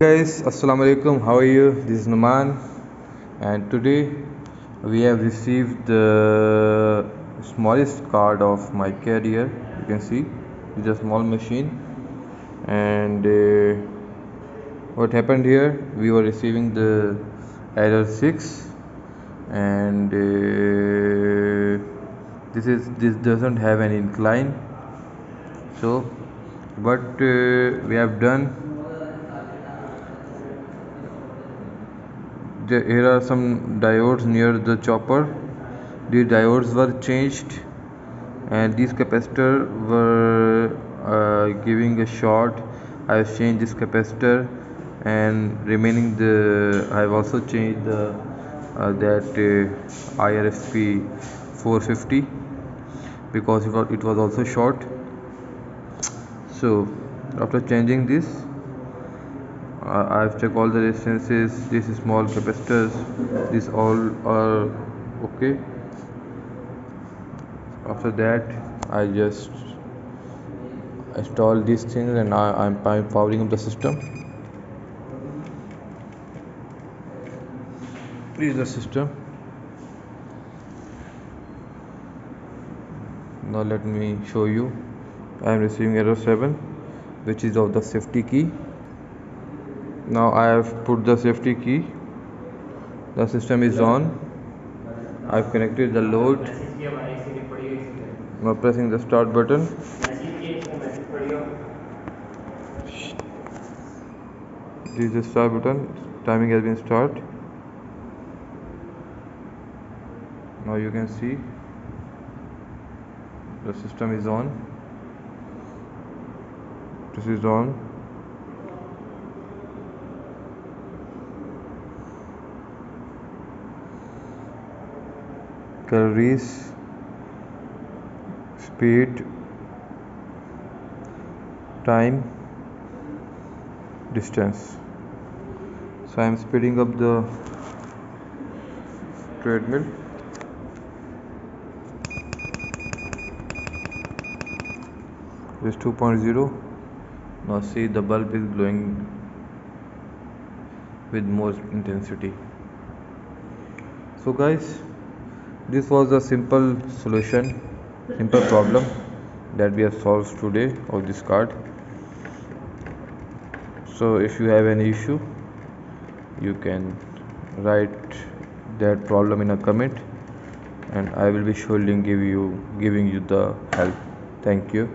Guys, assalamu alaikum. How are you? This is Numan, and today we have received the smallest card of my career. You can see it's a small machine, and what happened here? We were receiving the error 6, and this doesn't have any incline. So, what we have done. Here are some diodes near the chopper. These diodes were changed, and these capacitors were giving a short. I have changed this capacitor, and remaining I have also changed that IRFP 450 because it was also short. So after changing this, I've checked all the resistances. These small capacitors, these all are okay. After that, I just install these things, and I'm powering up the system. This is the system. Now let me show you. I am receiving error 7, which is of the safety key. Now I have put the safety key. The system is on. I've connected the load. Now pressing the start button. This is the start button. Timing has been start. Now you can see the system is on. This is on. Calories, speed, time, distance. So I am speeding up the treadmill. This is 2.0. Now see, the bulb is glowing with more intensity. So guys, this was a simple problem that we have solved today of this card. So if you have any issue, you can write that problem in a comment, and I will be surely giving you the help. Thank you.